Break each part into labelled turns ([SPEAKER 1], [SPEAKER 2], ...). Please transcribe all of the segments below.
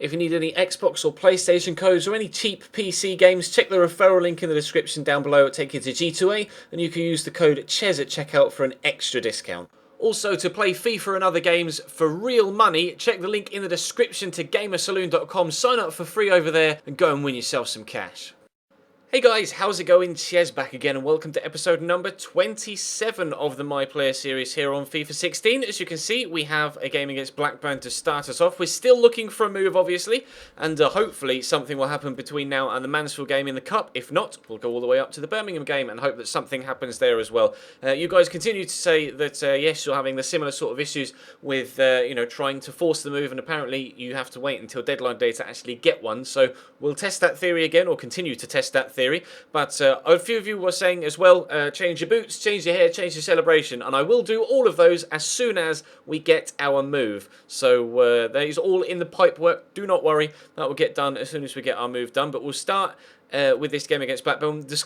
[SPEAKER 1] If you need any Xbox or PlayStation codes or any cheap PC games, check the referral link in the description down below. It'll take you to G2A, and you can use the code CHES at checkout for an extra discount. Also, to play FIFA and other games for real money, check the link in the description to gamersaloon.com, sign up for free over there, and go and win yourself some cash. Hey guys, how's it going? Chez back again, and welcome to episode number 27 of the My Player series here on FIFA 16. As you can see, we have a game against Blackburn to start us off. We're still looking for a move, obviously, and hopefully something will happen between now and the Mansfield game in the Cup. If not, we'll go all the way up to the Birmingham game and hope that something happens there as well. You guys continue to say that, yes, you're having the similar sort of issues with, trying to force the move, and apparently you have to wait until deadline day to actually get one. So we'll test that theory again, or continue to test that theory. But a few of you were saying as well, change your boots, change your hair, change your celebration, and I will do all of those as soon as we get our move. So that is all in the pipework. Do not worry, that will get done as soon as we get our move done. But we'll start with this game against Blackburn. This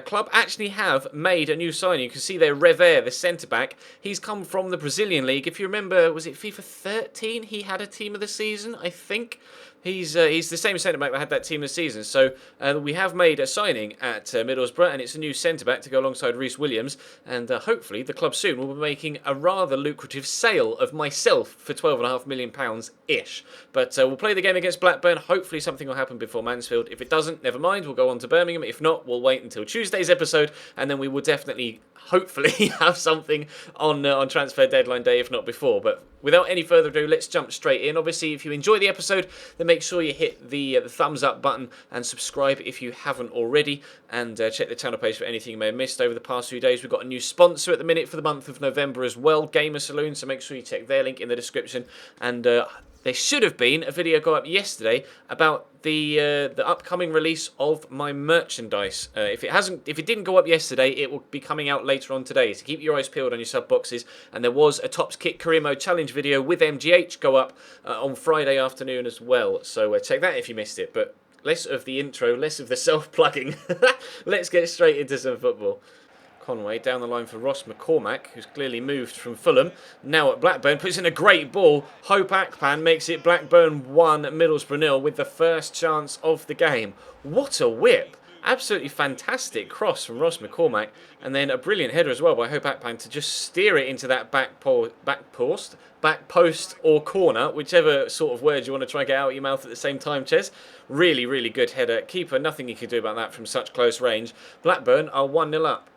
[SPEAKER 1] club actually have made a new signing. You can see there, Rever, the centre-back. He's come from the Brazilian league. If you remember, was it FIFA 13? He had a team of the season, I think. He's the same centre-back that had that team of the season. So we have made a signing at Middlesbrough, and it's a new centre-back to go alongside Reece Williams. And hopefully the club soon will be making a rather lucrative sale of myself for £12.5 million-ish. But we'll play the game against Blackburn. Hopefully something will happen before Mansfield. If it doesn't, never mind. We'll go on to Birmingham. If not, we'll wait until Tuesday's episode, and then we will definitely, hopefully, have something on transfer deadline day, if not before. But without any further ado, let's jump straight in. Obviously, if you enjoy the episode, then make sure you hit the thumbs up button and subscribe if you haven't already, and check the channel page for anything you may have missed over the past few days. We've got a new sponsor at the minute for the month of November as well, Gamer Saloon, so make sure you check their link in the description. And there should have been a video go up yesterday about the upcoming release of my merchandise. If it didn't go up yesterday, it will be coming out later on today. So keep your eyes peeled on your sub boxes. And there was a Tops Kit Career Mode Challenge video with MGH go up on Friday afternoon as well. So check that if you missed it. But less of the intro, less of the self-plugging. Let's get straight into some football. Conway down the line for Ross McCormack, who's clearly moved from Fulham. Now at Blackburn, puts in a great ball. Hope Akpan makes it Blackburn 1, Middlesbrough 0 with the first chance of the game. What a whip. Absolutely fantastic cross from Ross McCormack. And then a brilliant header as well by Hope Akpan to just steer it into that back post or corner, whichever sort of word you want to try and get out of your mouth at the same time, Ches. Really, really good header. Keeper, nothing you can do about that from such close range. Blackburn are 1-0 up.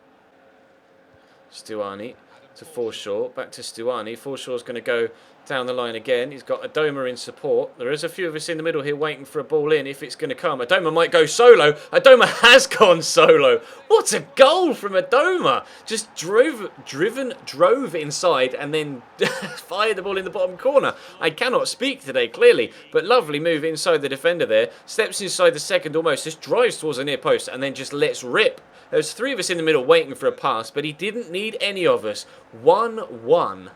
[SPEAKER 1] Stuani to Forshaw, back to Stuani. Forshaw's going to go down the line again. He's got Adoma in support. There is a few of us in the middle here waiting for a ball in if it's going to come. Adoma might go solo. Adoma has gone solo. What a goal from Adoma. Just drove inside and then fired the ball in the bottom corner. I cannot speak today, clearly, but lovely move inside the defender there. Steps inside the second almost, just drives towards the near post and then just lets rip. There's three of us in the middle waiting for a pass, but he didn't need any of us. 1-1.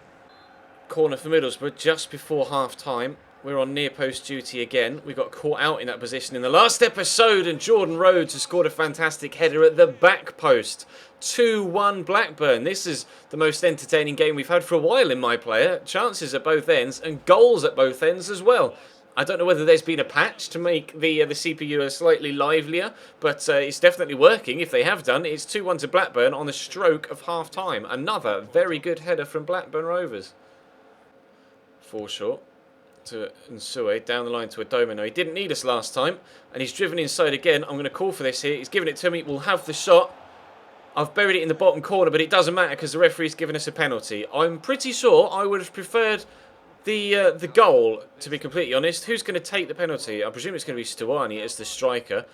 [SPEAKER 1] Corner for Middlesbrough just before half-time. We're on near post duty again. We got caught out in that position in the last episode, and Jordan Rhodes has scored a fantastic header at the back post. 2-1 Blackburn. This is the most entertaining game we've had for a while in My Player. Chances at both ends and goals at both ends as well. I don't know whether there's been a patch to make the CPU slightly livelier, but it's definitely working. If they have done, it's 2-1 to Blackburn on the stroke of half-time. Another very good header from Blackburn Rovers. Forshaw to Nsue, down the line to Adoma. No, he didn't need us last time, and he's driven inside again. I'm going to call for this here. He's given it to me. We'll have the shot. I've buried it in the bottom corner, but it doesn't matter because the referee's given us a penalty. I'm pretty sure I would have preferred the goal, to be completely honest. Who's going to take the penalty? I presume it's going to be Stuani as the striker.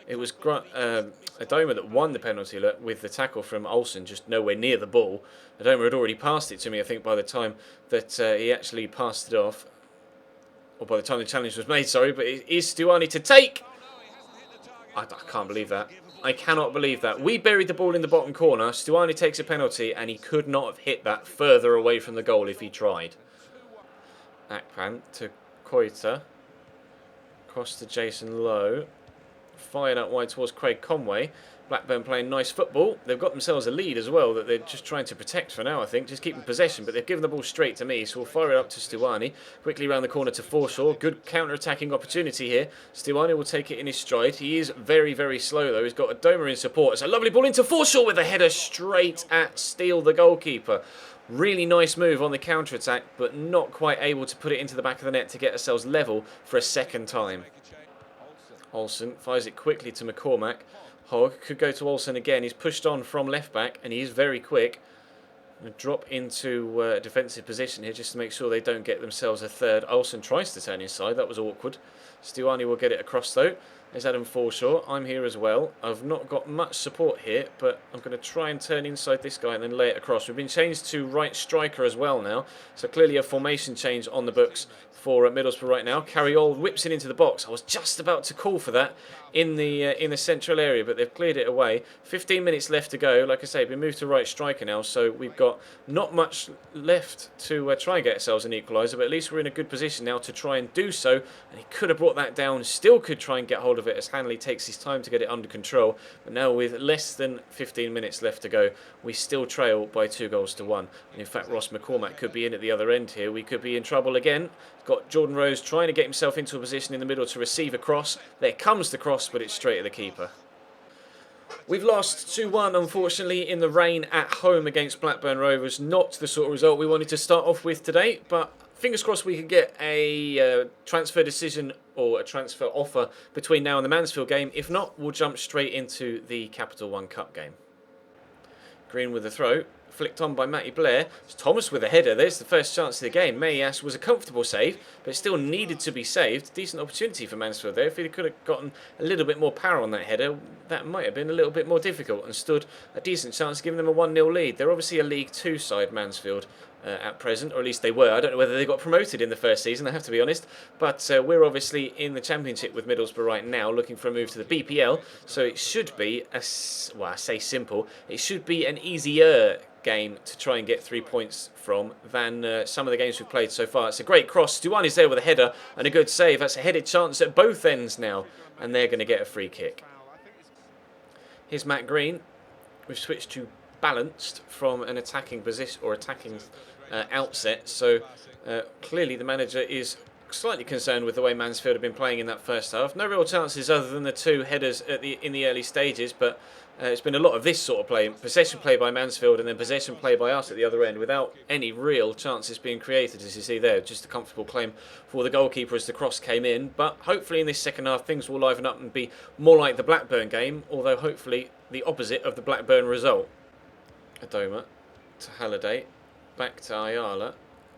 [SPEAKER 1] It was Adoma that won the penalty with the tackle from Olsen, just nowhere near the ball. Adoma had already passed it to me, I think, by the time that he actually passed it off. Or by the time the challenge was made, sorry. But it is Stuani to take. I can't believe that. I cannot believe that. We buried the ball in the bottom corner. Stuani takes a penalty, and he could not have hit that further away from the goal if he tried. Akpan to Koita. Cross to Jason Lowe. fired out wide towards Craig Conway. Blackburn playing nice football. They've got themselves a lead as well that they're just trying to protect for now, I think. Just keeping possession, but they've given the ball straight to me, so we'll fire it up to Stuani. Quickly round the corner to Forshaw. Good counter-attacking opportunity here. Stuani will take it in his stride. He is very, very slow, though. He's got a Doma in support. It's a lovely ball into Forshaw with a header straight at Steele, the goalkeeper. Really nice move on the counter-attack, but not quite able to put it into the back of the net to get ourselves level for a second time. Olsen fires it quickly to McCormack. Hogg could go to Olsen again. He's pushed on from left back and he is very quick. Drop into a defensive position here just to make sure they don't get themselves a third. Olsen tries to turn inside. That was awkward. Stuani will get it across though. There's Adam Forshaw. I'm here as well. I've not got much support here, but I'm going to try and turn inside this guy and then lay it across. We've been changed to right striker as well now. So clearly a formation change on the books for Middlesbrough right now. Carriol whips it into the box. I was just about to call for that in the central area, but they've cleared it away. 15 minutes left to go. Like I say, we moved to right striker now, so we've got not much left to try and get ourselves an equaliser, but at least we're in a good position now to try and do so. And he could have brought that down, still could try and get hold of it as Hanley takes his time to get it under control. But now with less than 15 minutes left to go, we still trail by 2-1. And in fact, Ross McCormack could be in at the other end here. We could be in trouble again. Got Jordan Rose trying to get himself into a position in the middle to receive a cross. There comes the cross, but it's straight at the keeper. We've lost 2-1, unfortunately, in the rain at home against Blackburn Rovers. Not the sort of result we wanted to start off with today, but fingers crossed we could get a transfer decision or a transfer offer between now and the Mansfield game. If not, we'll jump straight into the Capital One Cup game. Green with the throw. Flicked on by Matty Blair. It's Thomas with a header. There's the first chance of the game. Mayas was a comfortable save, but it still needed to be saved. Decent opportunity for Mansfield there. If he could have gotten a little bit more power on that header, that might have been a little bit more difficult and stood a decent chance of giving them a 1-0 lead. They're obviously a League Two side, Mansfield, at present, or at least they were. I don't know whether they got promoted in the first season, I have to be honest. But we're obviously in the Championship with Middlesbrough right now, looking for a move to the BPL. So it should be, well, I say simple, it should be an easier game to try and get 3 points from than some of the games we've played so far. It's a great cross. Stuani's there with a header and a good save. That's a headed chance at both ends now, and they're going to get a free kick. Here's Matt Green. We've switched to balanced from an attacking position or attacking outset, so clearly the manager is slightly concerned with the way Mansfield have been playing in that first half. No real chances other than the two headers in the early stages, but it's been a lot of this sort of play. Possession play by Mansfield and then possession play by us at the other end without any real chances being created, as you see there. Just a comfortable claim for the goalkeeper as the cross came in. But hopefully in this second half things will liven up and be more like the Blackburn game, although hopefully the opposite of the Blackburn result. Adoma to Halliday, back to Ayala.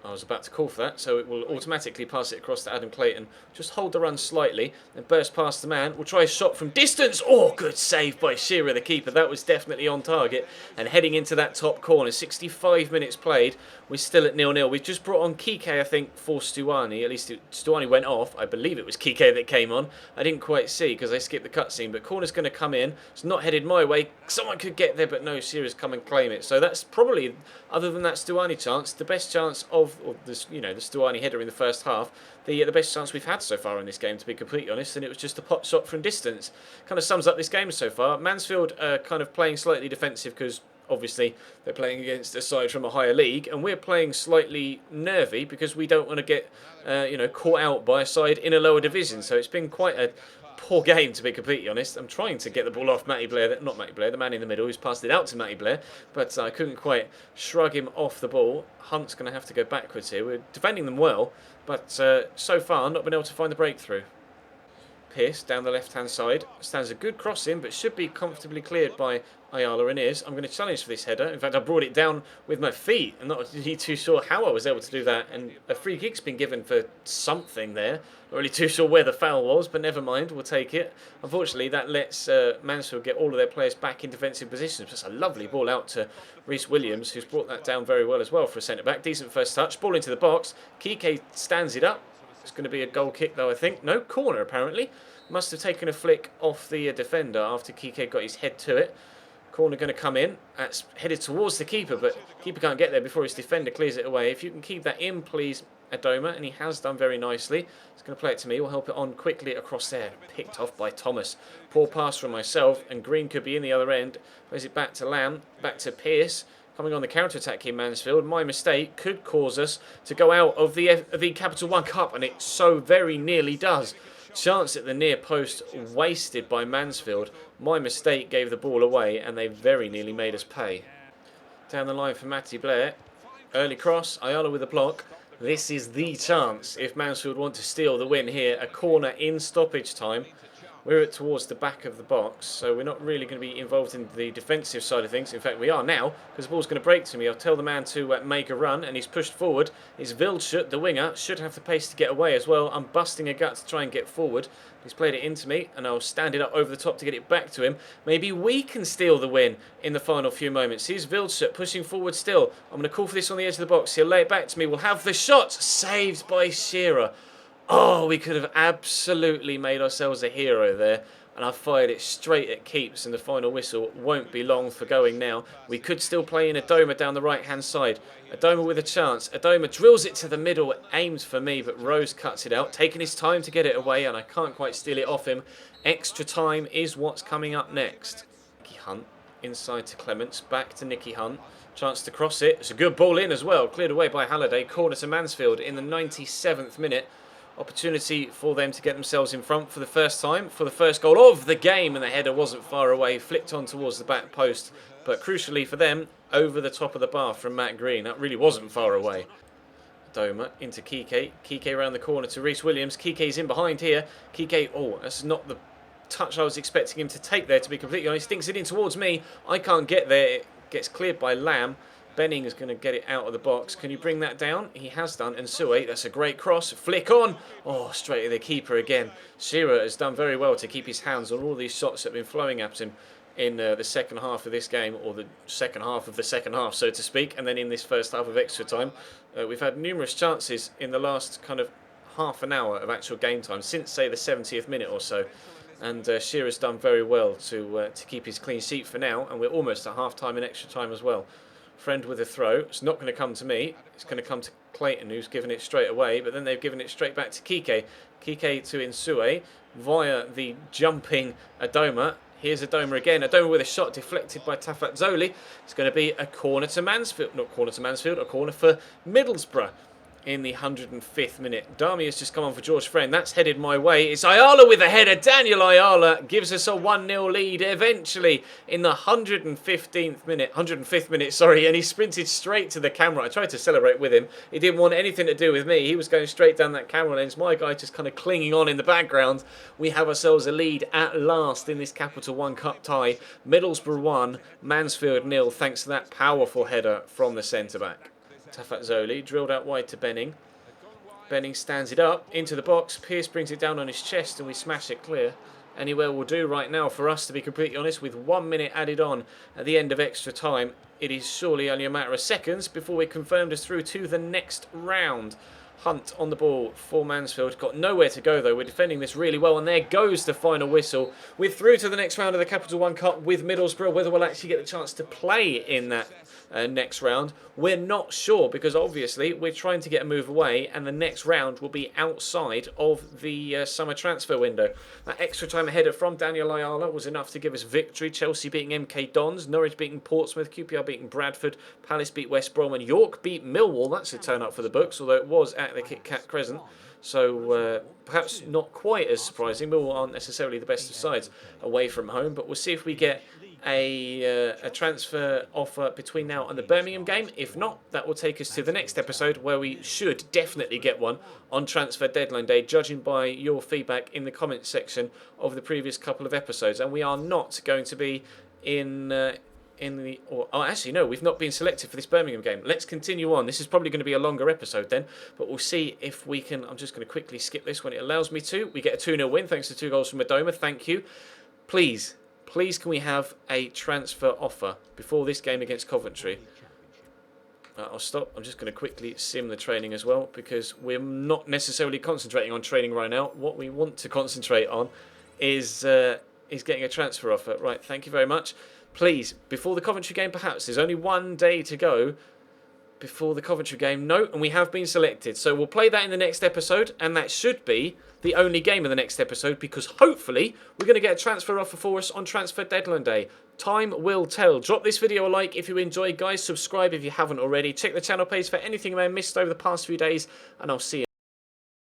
[SPEAKER 1] I was about to call for that, so it will automatically pass it across to Adam Clayton. Just hold the run slightly, then burst past the man. We'll try a shot from distance. Oh, good save by Shearer, the keeper. That was definitely on target. And heading into that top corner, 65 minutes played. We're still at 0-0. We've just brought on Kike, I think, for Stuani. At least Stuani went off. I believe it was Kike that came on. I didn't quite see because I skipped the cutscene, but corner's going to come in. It's not headed my way. Someone could get there, but no, Shearer's come and claim it. So that's probably, other than that Stuani chance, the best chance of this, the Stuani header in the first half, the best chance we've had so far in this game, to be completely honest, and it was just a pot shot from distance. Kind of sums up this game so far. Mansfield are kind of playing slightly defensive because obviously they're playing against a side from a higher league, and we're playing slightly nervy because we don't want to get caught out by a side in a lower division. So it's been quite a poor game, to be completely honest. I'm trying to get the ball off Matty Blair, not Matty Blair, the man in the middle who's passed it out to Matty Blair, but I couldn't quite shrug him off the ball. Hunt's going to have to go backwards here. We're defending them well, but so far not been able to find the breakthrough. Pearce down the left hand side stands a good cross in, but should be comfortably cleared by Ayala, and is. I'm going to challenge for this header. In fact, I brought it down with my feet. I'm not really too sure how I was able to do that, and a free kick's been given for something there. Not really too sure where the foul was, but never mind, we'll take it. Unfortunately, that lets Mansfield get all of their players back in defensive positions. Just a lovely ball out to Reece Williams, who's brought that down very well as well for a centre-back. Decent first touch. Ball into the box. Kike stands it up. It's going to be a goal kick, though, I think. No, corner, apparently. Must have taken a flick off the defender after Kike got his head to it. Corner going to come in. That's headed towards the keeper, but keeper can't get there before his defender clears it away. If you can keep that in, please, Adoma, and he has done very nicely. He's going to play it to me. We'll help it on quickly across there. Picked off by Thomas. Poor pass from myself, and Green could be in the other end. Plays it back to Lamb, back to Pierce. Coming on the counter-attack here, Mansfield. My mistake could cause us to go out of the Capital One Cup, and it so very nearly does. Chance at the near post wasted by Mansfield. My mistake gave the ball away, and they very nearly made us pay. Down the line for Matty Blair. Early cross, Ayala with a block. This is the chance if Mansfield want to steal the win here. A corner in stoppage time. We're towards the back of the box, so we're not really going to be involved in the defensive side of things. In fact, we are now, because the ball's going to break to me. I'll tell the man to make a run, and he's pushed forward. It's Wildschut, the winger, should have the pace to get away as well. I'm busting a gut to try and get forward. He's played it into me, and I'll stand it up over the top to get it back to him. Maybe we can steal the win in the final few moments. Here's Wildschut pushing forward still. I'm going to call for this on the edge of the box. He'll lay it back to me. We'll have the shot. Saved by Shearer. Oh, we could have absolutely made ourselves a hero there. And I fired it straight at keeps, and the final whistle won't be long for going now. We could still play in Adoma down the right-hand side. Adoma with a chance. Adoma drills it to the middle, aims for me, but Rose cuts it out, taking his time to get it away, and I can't quite steal it off him. Extra time is what's coming up next. Nicky Hunt inside to Clements, back to Nicky Hunt. Chance to cross it. It's a good ball in as well. Cleared away by Halliday. Corner to Mansfield in the 97th minute. Opportunity for them to get themselves in front for the first time, for the first goal of the game, and the header wasn't far away, flicked on towards the back post, but crucially for them, over the top of the bar from Matt Green. That really wasn't far away. Doma into Kike, Kike around the corner to Reece Williams. Kike's in behind here. Kike, oh, that's not the touch I was expecting him to take there, to be completely honest. Stinks it in towards me. I can't get there. It gets cleared by Lamb. Benning is going to get it out of the box. Can you bring that down? He has done. And Sue, that's a great cross. Flick on. Oh, straight to the keeper again. Shearer has done very well to keep his hands on all these shots that have been flowing at him in the second half of this game, or the second half of the second half, so to speak. And then in this first half of extra time, we've had numerous chances in the last kind of half an hour of actual game time, since, say, the 70th minute or so. And Shearer's done very well to keep his clean sheet for now. And we're almost at half-time and extra time as well. Friend with a throw. It's not going to come to me. It's going to come to Clayton, who's given it straight away. But then they've given it straight back to Kike. Kike to Insue via the jumping Adoma. Here's Adoma again. Adoma with a shot deflected by Tafatzoli. It's going to be a corner to Mansfield. Not corner to Mansfield, a corner for Middlesbrough. In the 105th minute. Dami has just come on for George Friend. That's headed my way. It's Ayala with a header. Daniel Ayala gives us a 1-0 lead eventually in the 105th minute, sorry, and he sprinted straight to the camera. I tried to celebrate with him. He didn't want anything to do with me. He was going straight down that camera lens. My guy just kind of clinging on in the background. We have ourselves a lead at last in this Capital One Cup tie. Middlesbrough 1, Mansfield 0, thanks to that powerful header from the centre-back. Tafatzoli drilled out wide to Benning. Benning stands it up into the box. Pierce brings it down on his chest and we smash it clear. Anywhere will do right now for us, to be completely honest, with 1 minute added on at the end of extra time. It is surely only a matter of seconds before we're confirmed as through to the next round. Hunt on the ball for Mansfield. Got nowhere to go though. We're defending this really well, and there goes the final whistle. We're through to the next round of the Capital One Cup with Middlesbrough. Whether we'll actually get the chance to play in that next round, we're not sure, because obviously we're trying to get a move away, and the next round will be outside of the summer transfer window. That extra time ahead from Daniel Ayala was enough to give us victory. Chelsea beating MK Dons, Norwich beating Portsmouth, QPR beating Bradford, Palace beat West Brom, and York beat Millwall. That's a turn up for the books, although it was at the Kit Kat Crescent. So perhaps not quite as surprising. Millwall aren't necessarily the best of sides away from home, but we'll see if we get a transfer offer between now and the Birmingham game. If not, that will take us to the next episode, where we should definitely get one on transfer deadline day, judging by your feedback in the comments section of the previous couple of episodes. And we are not going to be actually no, we've not been selected for this Birmingham game. Let's continue on. This is probably going to be a longer episode then, but we'll see if we can. I'm just going to quickly skip this when it allows me to. We get a 2-0 win thanks to 2 goals from Adoma. Thank you. Please can we have a transfer offer before this game against Coventry? I'll stop. I'm just going to quickly sim the training as well, because we're not necessarily concentrating on training right now. What we want to concentrate on is getting a transfer offer. Right, thank you very much. Please, before the Coventry game perhaps, there's only 1 day to go. before the Coventry game? No, and we have been selected. So we'll play that in the next episode, and that should be the only game of the next episode, because hopefully we're going to get a transfer offer for us on transfer deadline day. Time will tell. Drop this video a like if you enjoyed, guys. Subscribe if you haven't already. Check the channel page for anything I missed over the past few days, and I'll see you